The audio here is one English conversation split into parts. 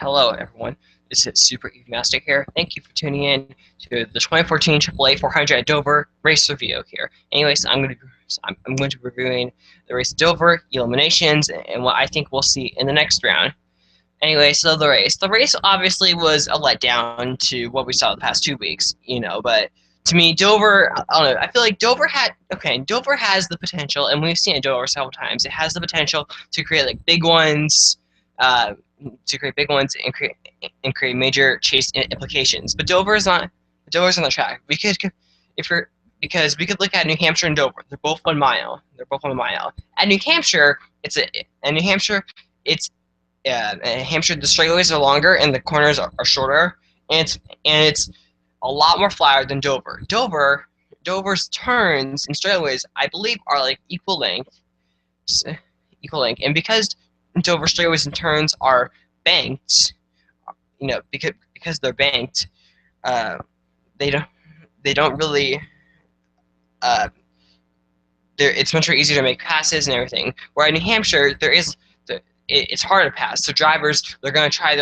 Hello, everyone. This is Super Eve Master here. Thank you for tuning in to the 2014 AAA 400 at Dover race review here. Anyways, I'm going to be reviewing the race at Dover, eliminations, and what I think we'll see in the next round. Anyway, so the race obviously was a letdown to what we saw the past 2 weeks, but to me, Dover, I don't know, I feel like Dover has the potential, and we've seen it Dover several times. It has the potential to create like big ones, uh, and create major chase implications. But Dover's on the track. If you're because we could look at New Hampshire and Dover. They're both 1 mile. They're both 1 mile. At New Hampshire, it's Hampshire, the straightaways are longer and the corners are shorter, and it's a lot more flyer than Dover. Dover's turns and straightaways, I believe, are like equal length, and because Dover straightaways and turns are banked, because they're banked, uh, they don't really. It's much more easier to make passes and everything. Where in New Hampshire, it's hard to pass. So drivers, they're going to try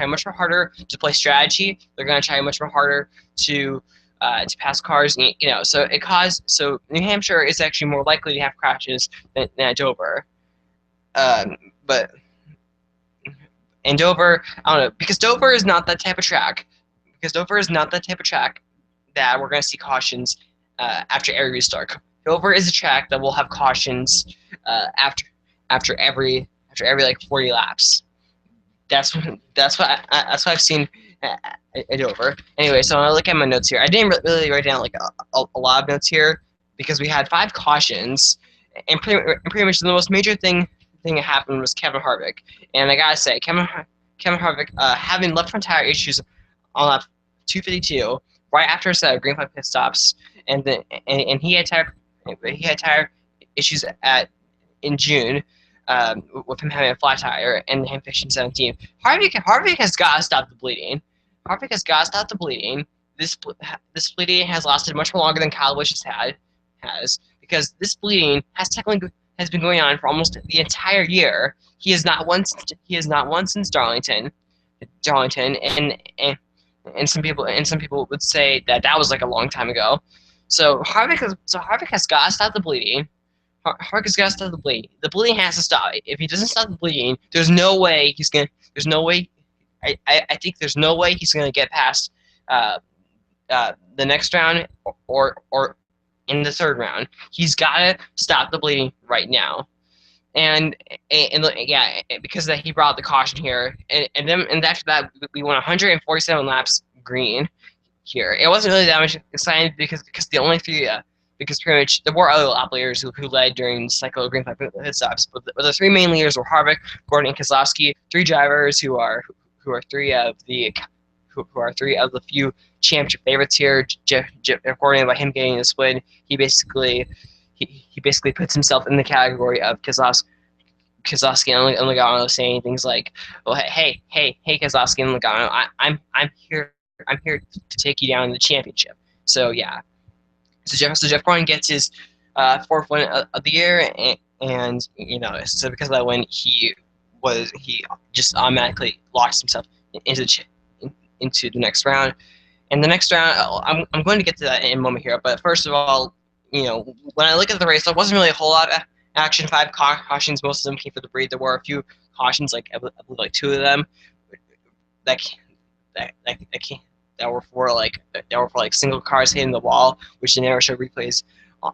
much more harder to play strategy. They're going to try much more harder to pass cars. So New Hampshire is actually more likely to have crashes than at Dover. But in Dover, I don't know, because Dover is not that type of track. Because Dover is not that type of track that we're going to see cautions after every restart. Dover is a track that will have cautions after every like 40 laps. That's what I've seen at Dover. Anyway, so I look at my notes here. I didn't really write down like a lot of notes here because we had 5 cautions, and pretty much the most major thing that happened was Kevin Harvick. And I gotta say, Kevin Harvick having left front tire issues on lap 252 right after a set of green flag pit stops, and he had tire issues in June. With him having a flat tire and him finishing 17th. Harvick has got to stop the bleeding. Harvick has got to stop the bleeding. This bleeding has lasted much more longer than Kyle Busch has, because this bleeding has been going on for almost the entire year. He has not won since Darlington, and some people would say that was like a long time ago. So Harvick has got to stop the bleeding. Harvick has got to stop the bleeding. The bleeding has to stop. If he doesn't stop the bleeding, there's no way he's gonna. There's no way. I think there's no way he's gonna get past the next round or in the third round. He's got to stop the bleeding right now. And yeah, because he brought the caution here, and after that we won 147 laps green here. It wasn't really that much exciting because the only three. Because pretty much there were other lap leaders who led during cycle green flag pit stops, but the 3 main leaders were Harvick, Gordon, and Keselowski. 3 drivers who are 3 of the few championship favorites here. Jeff Gordon, by him getting the split, he basically puts himself in the category of Keselowski and Logano, saying things like, "Well, hey, Keselowski and Logano, I'm here to take you down in the championship." So yeah. So Jeff Gordon gets his 4th win of the year, and so because of that win, he just automatically locks himself into the next round. And the next round, I'm going to get to that in a moment here. But first of all, when I look at the race, there wasn't really a whole lot of action. 5 cautions, most of them came for the breed. There were a few cautions, like I believe like 2 of them that were for like single cars hitting the wall, which they never showed replays on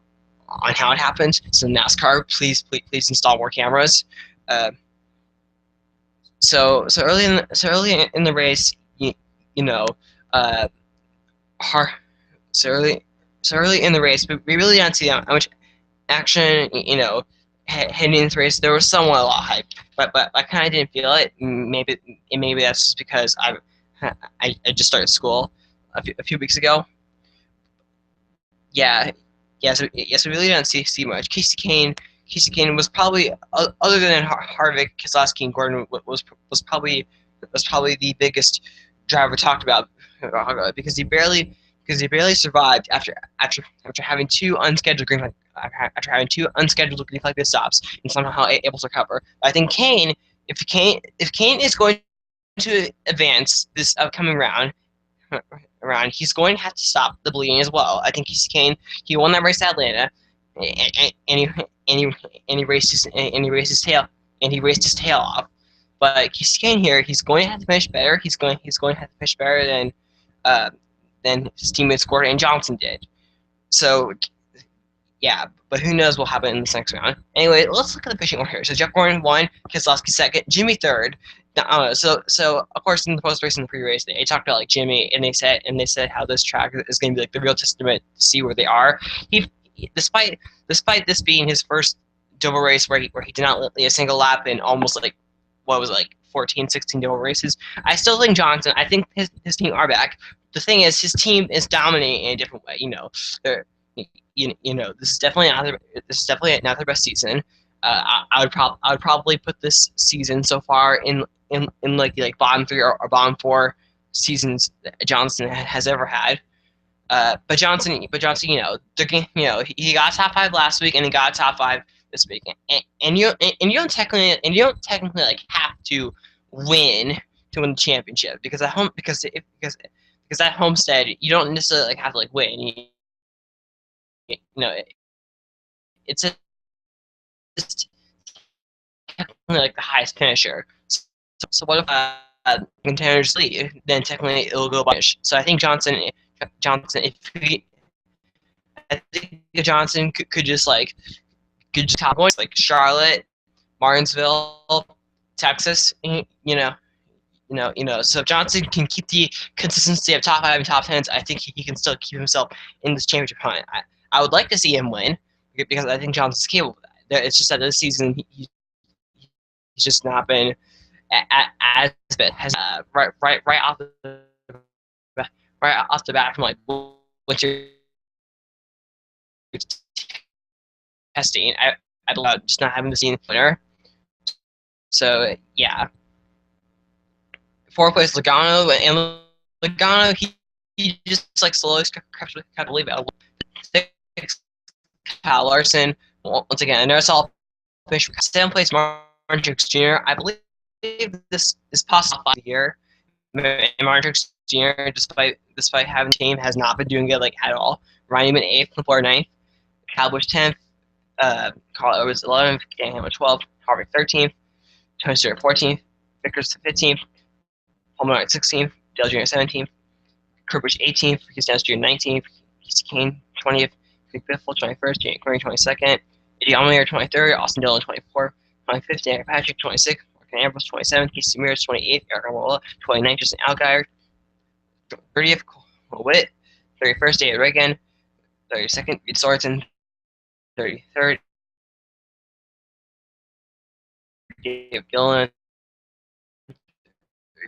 how it happened. So NASCAR, please install more cameras. So early in the race, so early in the race, but we really didn't see how much action. Heading into the race, there was somewhat a lot of hype, but I kind of didn't feel it. Maybe that's just because I just started school a few weeks ago. So we really didn't see much. Casey Kane was probably, other than Harvick, Keselowski, and Gordon, was probably the biggest driver talked about because he barely survived after having 2 unscheduled green flag pit stops and somehow able to recover. I think Kane, if Kane is going to advance this upcoming he's going to have to stop the bleeding as well. I think he won that race at Atlanta, and he and he and he raced his tail off. But he's Kane here. He's going to have to finish better. He's going to have to finish better uh, than his teammates Gordon and Johnson did. So yeah, but who knows what will happen in this next round. Anyway, let's look at the fishing order here. So Jeff Gordon won, Keselowski second, Jimmy third. So of course in the post race and the pre race they talked about like Jimmy and they said how this track is going to be like the real testament to see where they are. Despite this being his first double race where he did not lead a single lap in almost like what was it, like 14, 16 double races. I still think Johnson. I think his team are back. The thing is, his team is dominating in a different way. They're this is definitely not their best season. I would probably put this season so far in like the bottom three or bottom four seasons that Johnson has ever had. But Johnson, he got top five last week and he got top five this week, and you don't technically like have to win to win the championship because at Homestead you don't necessarily like have to like win. It's just technically like the highest finisher. So what if contenders leave? Then technically it'll go by. So I think Johnson, if Johnson could just top points like Charlotte, Martinsville, Texas, So if Johnson can keep the consistency of top five and top tens, I think he can still keep himself in this championship hunt. I would like to see him win because I think Johnson's capable of that. It's just that this season he's just not been as bad. Right off the bat from like winter testing, I about just not having the scene winner. So yeah, fourth place Logano, and Logano he just like slowly crept to leave out. Kyle Larson once again. There's all fish. Seventh place Martin Truex Jr. I believe this is possible the year. And Martin Truex Jr. despite having a team has not been doing good like at all. Ryan Newman 8th, LaFleur 9th, Kyle Busch 10th, Carl Edwards 11th, Dan Hamlin 12th, Harvick 13th, Tony Stewart 14th, Vickers 15th, Palmer 16th, Dale Jr. 17th, Kurt Busch 18th, Ricky Stenhouse Jr. 19th, Casey Kane 20th, Nick Biffle 21st, Jake Curry 22nd, Eddie Allmendinger 23rd, Austin Dillon 24th, 25th, Daniel Patrick 26th, Morgan Ambrose 27th, Casey Mears 28th, Eric Almirola 29th, Justin Allgaier 30th, Cole Witt 31st, David Reagan 32nd, Reed Sorensen 33rd, Dave Gillen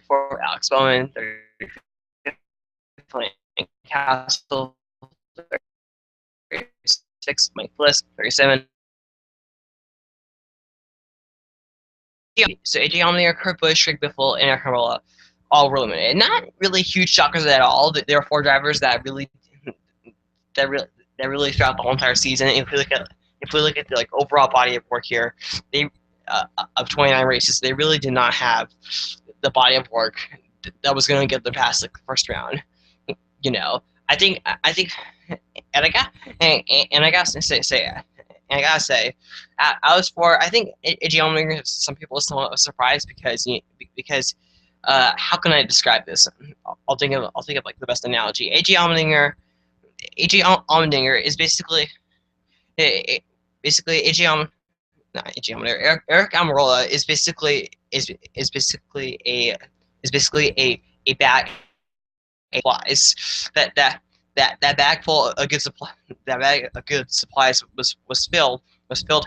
34th, Alex Bowman 35th, Lane Castle 36th, Mike Bliss 37th. So AJ Allmendinger, Kurt Busch, Rick Biffle, and Eric Almirola all were eliminated. Not really huge shockers at all. There are 4 drivers that really throughout the whole entire season. If we look at the overall body of work here, they of 29 races, they really did not have the body of work that was going to get them past the first round. I think, and I gotta say, I was for. I think AJ Allmendinger. Some people are somewhat surprised because how can I describe this? I'll think of like the best analogy. AJ Allmendinger is basically AJ Allmendinger. Eric Almirola is basically a bag of supplies that bag full of good supply that bag of good supplies was filled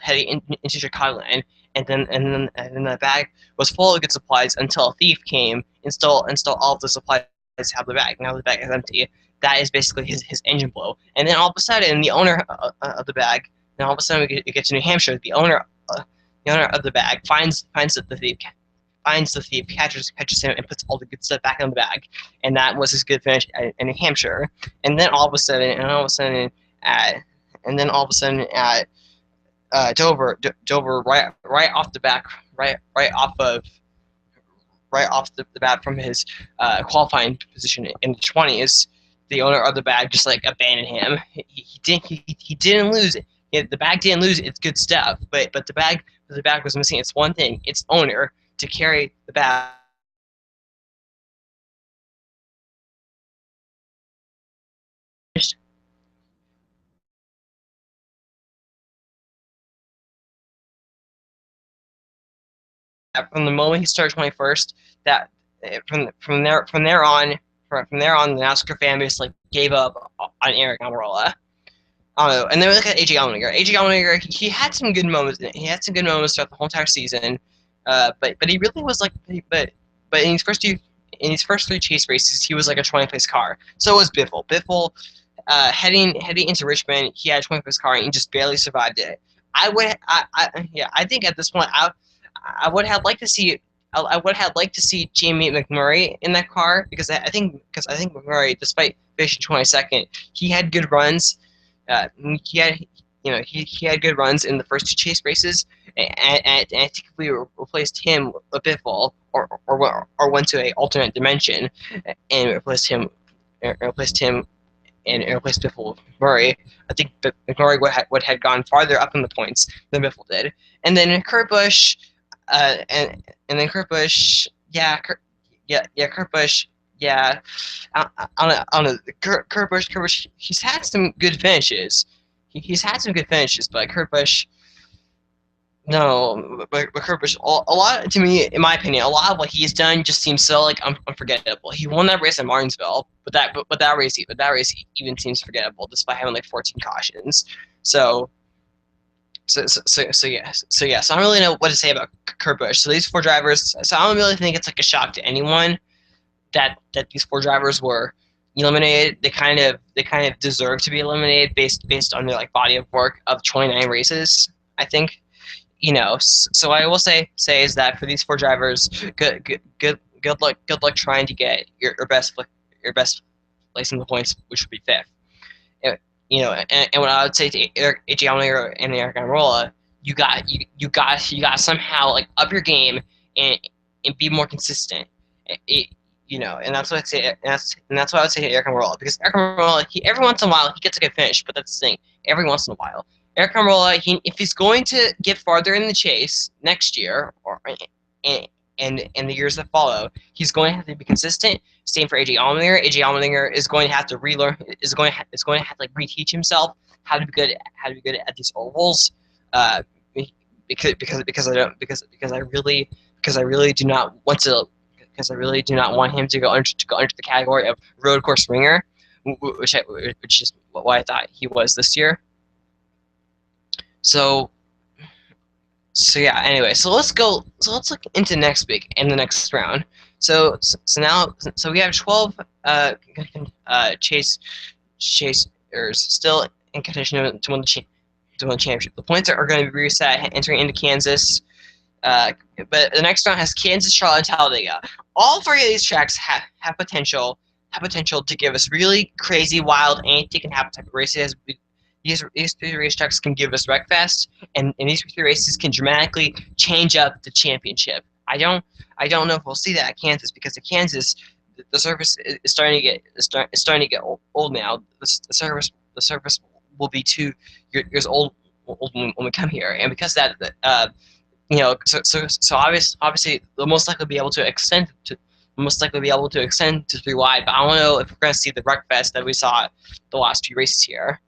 heading into Chicagoland, and then the bag was full of good supplies until a thief came and stole all of the supplies out of the bag. Now the bag is empty. That is basically his engine blow. And then all of a sudden, the owner of the bag. Then all of a sudden, we get to New Hampshire. The owner of the bag finds the thief, catches him, and puts all the good stuff back in the bag. And that was his good finish in New Hampshire. And then all of a sudden, at Dover, right off the back, right off right off the bat from his qualifying position in the 20s, the owner of the bag just like abandoned him. He didn't lose it. The bag didn't lose its good stuff, but the bag was missing its one thing, its owner to carry the bag. From the moment he started 21st, that from there on, the NASCAR fan base like gave up on Eric Almirola. I don't know. And then we look at AJ Allmendinger. AJ Allmendinger, he had some good moments. He had some good moments throughout the whole entire season. But he really was like, but in his first three chase races, he was like a 20th place car. So was Biffle. Biffle, heading into Richmond, he had a 20th place car and he just barely survived it. I think at this point, I would have liked to see. I would have liked to see Jamie McMurray in that car because I think McMurray, despite finishing 22nd, he had good runs. He had he had good runs in the first two chase races, and I think if we replaced him with Biffle or went to a alternate dimension and replaced him and replaced Biffle with Murray, I think McMurray would have gone farther up in the points than Biffle did. And then Kurt Busch, and then Kurt Busch, Kurt Busch, yeah. I don't know. Kurt Busch, he's had some good finishes. He's had some good finishes, but Kurt Busch, no, but Kurt Busch, a lot to me, in my opinion, a lot of what he's done just seems so like unforgettable. He won that race in Martinsville, but that race even seems forgettable despite having like 14 cautions. So yeah. So I don't really know what to say about Kurt Busch. So these four drivers. So I don't really think it's like a shock to anyone that these four drivers were eliminated. They kind of deserve to be eliminated based on their like body of work of 29 races. I think, So what I will say is that for these four drivers, good luck trying to get your best place in the points, which would be fifth. And what I would say to AJ Allmendinger and Eric Almirola, you got to somehow like up your game and be more consistent. And that's what I'd say. And that's what I would say to Eric Almirola, because Eric Almirola, every once in a while he gets a good finish, but that's the thing. Every once in a while, Eric Almirola, if he's going to get farther in the chase next year and the years that follow, he's going to have to be consistent. Same for AJ Allmendinger. AJ Allmendinger is going to have to relearn. Is going to have to like reteach himself how to be good at these ovals. Because I really do not want him to go under the category of road course ringer, which is what I thought he was this year. So yeah. Anyway, so let's look into next week and the next round. So we have 12 chasers still in contention to win the championship. The points are going to be reset entering into Kansas. But the next round has Kansas, Charlotte, and Talladega. All three of these tracks have potential to give us really crazy, wild, anything can happen type of races. These three racetracks can give us Wreckfest, and these three races can dramatically change up the championship. I don't know if we'll see that at Kansas, because at Kansas, the surface is starting to get old now. The surface will be 2 years old when we come here, and because of that, so obviously they'll most likely be able to extend to 3 wide. But I don't know if we're going to see the Wreckfest that we saw the last few races here.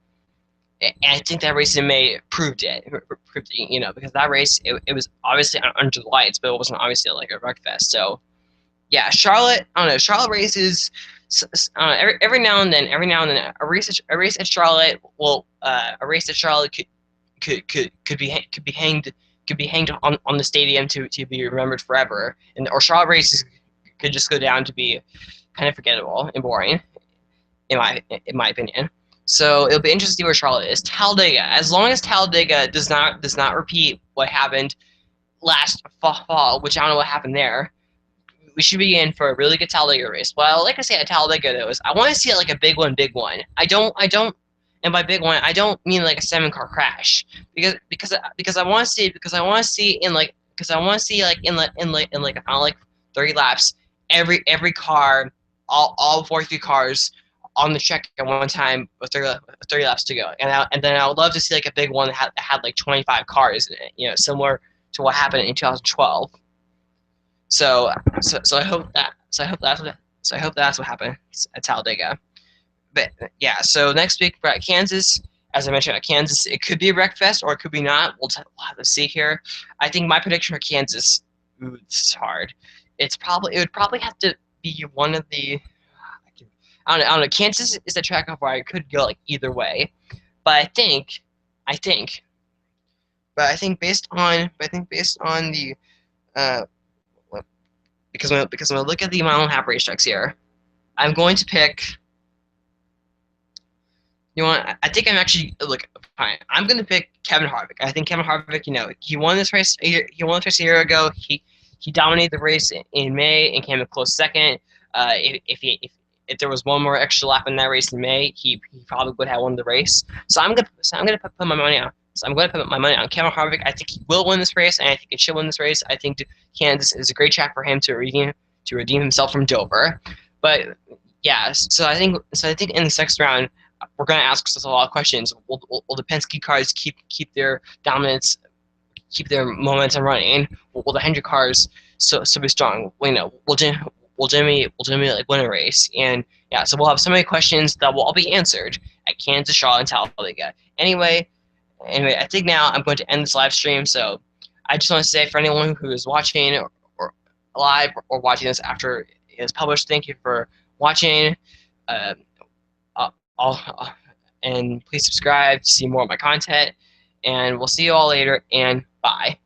And I think that race in May proved it, because that race, it was obviously under the lights, but it wasn't obviously like a Wreckfest. So, yeah, Charlotte, I don't know, Charlotte races, every now and then, a race at Charlotte, could be hanged on the stadium to be remembered forever, or Charlotte races could just go down to be kind of forgettable and boring, in my opinion. So it'll be interesting to see where Charlotte is. Talladega, as long as Talladega does not repeat what happened last fall, which I don't know what happened there, we should be in for a really good Talladega race. Well, like I say, at Talladega, though, I want to see it like a big one. I don't, and by big one, I don't mean like a 7-car crash, because I want to see like a 30 laps. Every car, all 43 cars on the track at one time with 30 laps to go. And then I would love to see like a big one that had like 25 cars in it, similar to what happened in 2012. So so I hope that so I hope that's what happens at Talladega. But yeah, so next week we're at Kansas. As I mentioned, at Kansas, it could be a wreck fest or it could be not. We'll have to see here. I think my prediction for Kansas, ooh, this is hard. It would probably have to be one of the. I don't know. Kansas is a track where I could go like either way, but I think, but I think based on the uh, because when I look at the mile and a half racetracks here, I'm going to pick. You know what? I think I'm actually look. Fine. I'm gonna pick Kevin Harvick. I think Kevin Harvick. He won this race. He won this race a year ago. He dominated the race in May and came a close second. If there was one more extra lap in that race in May, he probably would have won the race. So I'm gonna put my money on. So I'm going to put my money on Kevin Harvick. I think he will win this race, and I think it should win this race. I think Kansas is a great track for him to redeem himself from Dover. But yeah, so I think in the sixth round we're going to ask ourselves a lot of questions. Will the Penske cars keep their dominance, keep their momentum running? Will the Hendrick cars so be strong? Will Jimmy like win a race? And yeah, so we'll have so many questions that will all be answered at Kansas, Charlotte, and Talladega. Anyway, I think now I'm going to end this live stream. So I just want to say for anyone who is watching or live or watching this after it is published, thank you for watching. Uh, and please subscribe to see more of my content. And we'll see you all later, and bye.